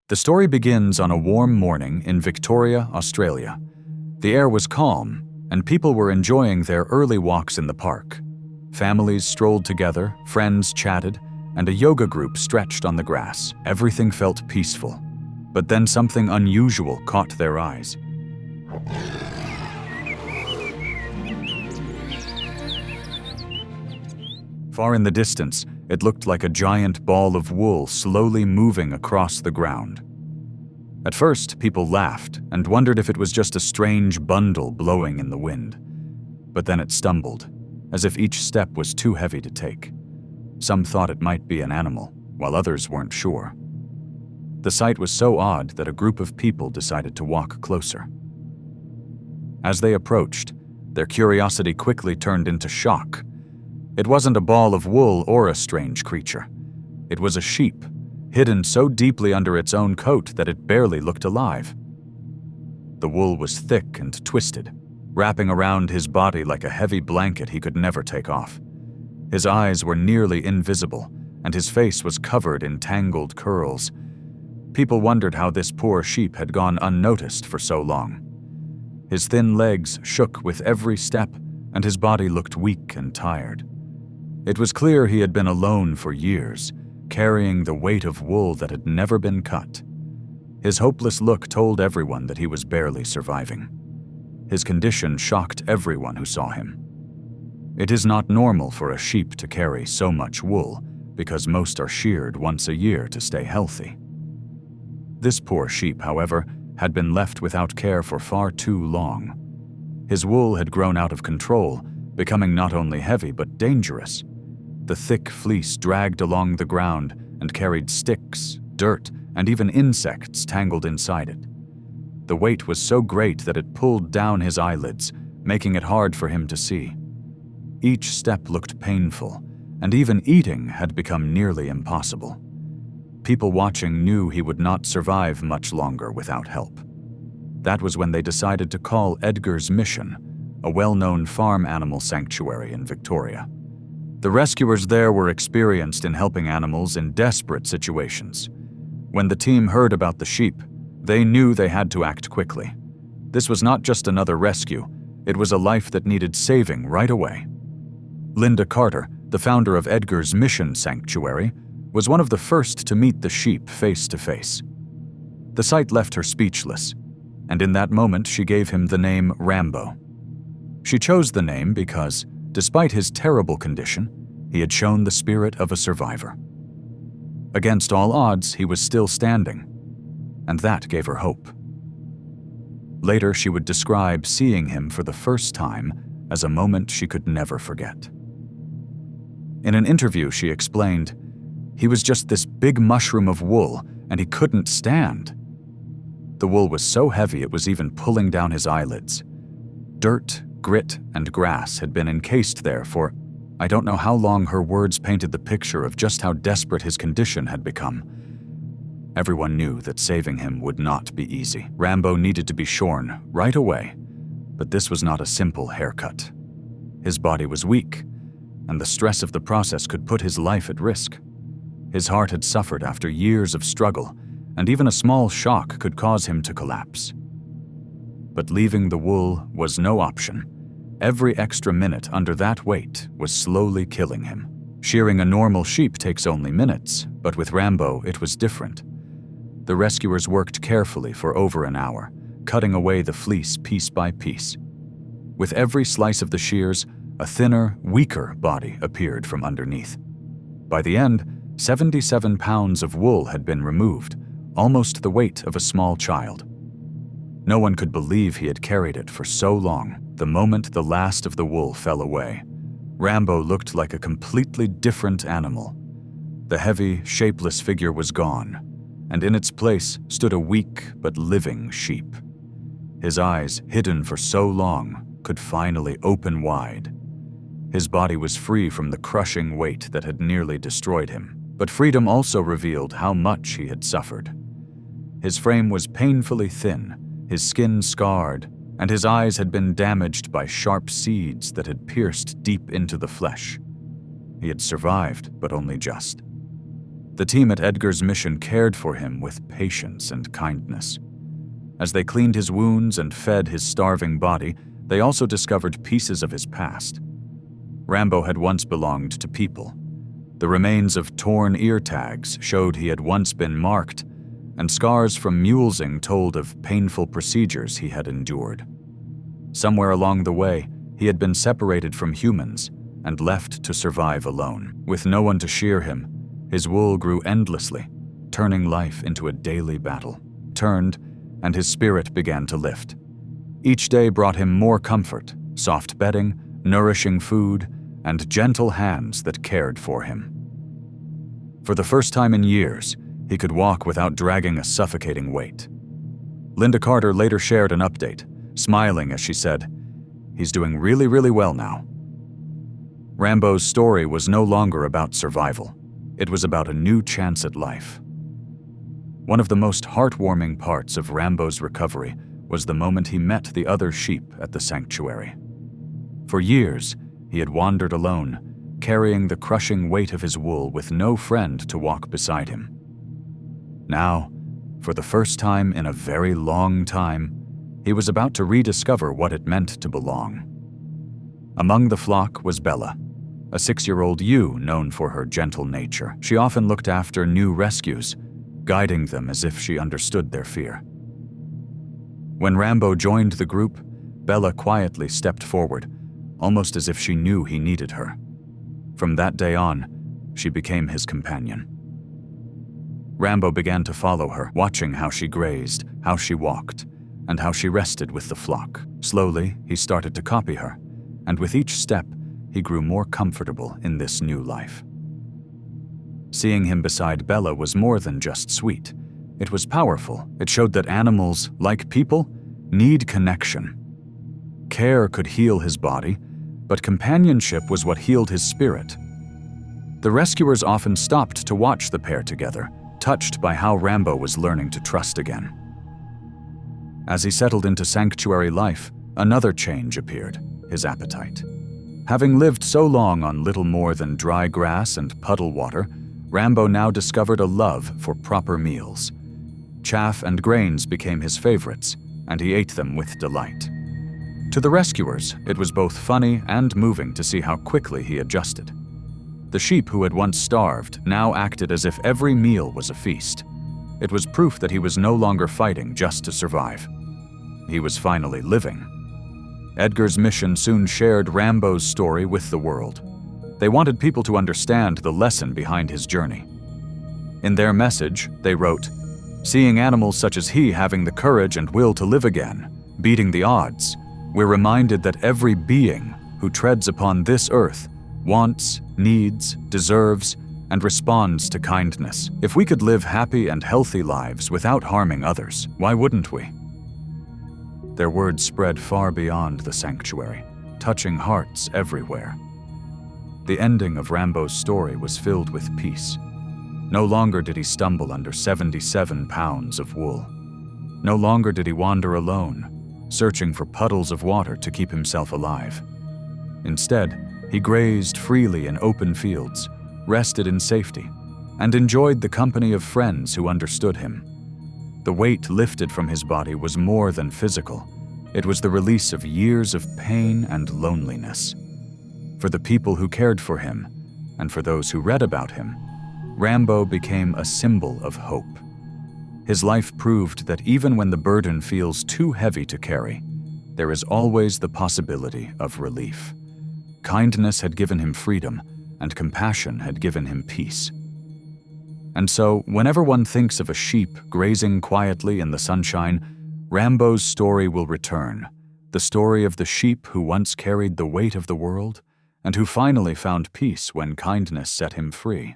The story begins on a warm morning in Victoria, Australia. The air was calm, and people were enjoying their early walks in the park. Families strolled together, friends chatted, and a yoga group stretched on the grass. Everything felt peaceful. But then something unusual caught their eyes. Far in the distance, it looked like a giant ball of wool slowly moving across the ground. At first, people laughed and wondered if it was just a strange bundle blowing in the wind. But then it stumbled, as if each step was too heavy to take. Some thought it might be an animal, while others weren't sure. The sight was so odd that a group of people decided to walk closer. As they approached, their curiosity quickly turned into shock. It wasn't a ball of wool or a strange creature. It was a sheep, hidden so deeply under its own coat that it barely looked alive. The wool was thick and twisted, wrapping around his body like a heavy blanket he could never take off. His eyes were nearly invisible, and his face was covered in tangled curls. People wondered how this poor sheep had gone unnoticed for so long. His thin legs shook with every step, and his body looked weak and tired. It was clear he had been alone for years, carrying the weight of wool that had never been cut. His hopeless look told everyone that he was barely surviving. His condition shocked everyone who saw him. It is not normal for a sheep to carry so much wool, because most are sheared once a year to stay healthy. This poor sheep, however, had been left without care for far too long. His wool had grown out of control, becoming not only heavy but dangerous. The thick fleece dragged along the ground and carried sticks, dirt, and even insects tangled inside it. The weight was so great that it pulled down his eyelids, making it hard for him to see. Each step looked painful, and even eating had become nearly impossible. People watching knew he would not survive much longer without help. That was when they decided to call Edgar's Mission, a well-known farm animal sanctuary in Victoria. The rescuers there were experienced in helping animals in desperate situations. When the team heard about the sheep, they knew they had to act quickly. This was not just another rescue, it was a life that needed saving right away. Linda Carter, the founder of Edgar's Mission Sanctuary, was one of the first to meet the sheep face to face. The sight left her speechless, and in that moment she gave him the name Rambo. She chose the name because, despite his terrible condition, he had shown the spirit of a survivor. Against all odds, he was still standing, and that gave her hope. Later, she would describe seeing him for the first time as a moment she could never forget. In an interview, she explained, "He was just this big mushroom of wool, and he couldn't stand." The wool was so heavy it was even pulling down his eyelids. Dirt, grit, and grass had been encased there for I don't know how long. Her words painted the picture of just how desperate his condition had become. Everyone knew that saving him would not be easy. Rambo needed to be shorn right away, but this was not a simple haircut. His body was weak, and the stress of the process could put his life at risk. His heart had suffered after years of struggle, and even a small shock could cause him to collapse. But leaving the wool was no option. Every extra minute under that weight was slowly killing him. Shearing a normal sheep takes only minutes, but with Rambo it was different. The rescuers worked carefully for over an hour, cutting away the fleece piece by piece. With every slice of the shears, a thinner, weaker body appeared from underneath. By the end, 77 pounds of wool had been removed, almost the weight of a small child. No one could believe he had carried it for so long. The moment the last of the wool fell away, Rambo looked like a completely different animal. The heavy, shapeless figure was gone, and in its place stood a weak but living sheep. His eyes, hidden for so long, could finally open wide. His body was free from the crushing weight that had nearly destroyed him, but freedom also revealed how much he had suffered. His frame was painfully thin, his skin scarred, and his eyes had been damaged by sharp seeds that had pierced deep into the flesh. He had survived, but only just. The team at Edgar's Mission cared for him with patience and kindness. As they cleaned his wounds and fed his starving body, they also discovered pieces of his past. Rambo had once belonged to people. The remains of torn ear tags showed he had once been marked, and scars from mulesing told of painful procedures he had endured. Somewhere along the way, he had been separated from humans and left to survive alone. With no one to shear him, his wool grew endlessly, turning life into a daily battle. Turned, and his spirit began to lift. Each day brought him more comfort, soft bedding, nourishing food, and gentle hands that cared for him. For the first time in years, he could walk without dragging a suffocating weight. Linda Carter later shared an update, smiling as she said, "He's doing really, really well now." Rambo's story was no longer about survival. It was about a new chance at life. One of the most heartwarming parts of Rambo's recovery was the moment he met the other sheep at the sanctuary. For years, he had wandered alone, carrying the crushing weight of his wool with no friend to walk beside him. Now, for the first time in a very long time, he was about to rediscover what it meant to belong. Among the flock was Bella, a 6-year-old ewe known for her gentle nature. She often looked after new rescues, guiding them as if she understood their fear. When Rambo joined the group, Bella quietly stepped forward, almost as if she knew he needed her. From that day on, she became his companion. Rambo began to follow her, watching how she grazed, how she walked, and how she rested with the flock. Slowly, he started to copy her, and with each step, he grew more comfortable in this new life. Seeing him beside Bella was more than just sweet. It was powerful. It showed that animals, like people, need connection. Care could heal his body, but companionship was what healed his spirit. The rescuers often stopped to watch the pair together, touched by how Rambo was learning to trust again. As he settled into sanctuary life, another change appeared: his appetite. Having lived so long on little more than dry grass and puddle water, Rambo now discovered a love for proper meals. Chaff and grains became his favorites, and he ate them with delight. To the rescuers, it was both funny and moving to see how quickly he adjusted. The sheep who had once starved now acted as if every meal was a feast. It was proof that he was no longer fighting just to survive. He was finally living. Edgar's Mission soon shared Rambo's story with the world. They wanted people to understand the lesson behind his journey. In their message, they wrote, "Seeing animals such as he having the courage and will to live again, beating the odds, we're reminded that every being who treads upon this earth wants, needs, deserves, and responds to kindness. If we could live happy and healthy lives without harming others, why wouldn't we?" Their words spread far beyond the sanctuary, touching hearts everywhere. The ending of Rambo's story was filled with peace. No longer did he stumble under 77 pounds of wool. No longer did he wander alone, searching for puddles of water to keep himself alive. Instead, he grazed freely in open fields, rested in safety, and enjoyed the company of friends who understood him. The weight lifted from his body was more than physical. It was the release of years of pain and loneliness. For the people who cared for him, and for those who read about him, Rambo became a symbol of hope. His life proved that even when the burden feels too heavy to carry, there is always the possibility of relief. Kindness had given him freedom, and compassion had given him peace. And so, whenever one thinks of a sheep grazing quietly in the sunshine, Rambo's story will return, the story of the sheep who once carried the weight of the world, and who finally found peace when kindness set him free.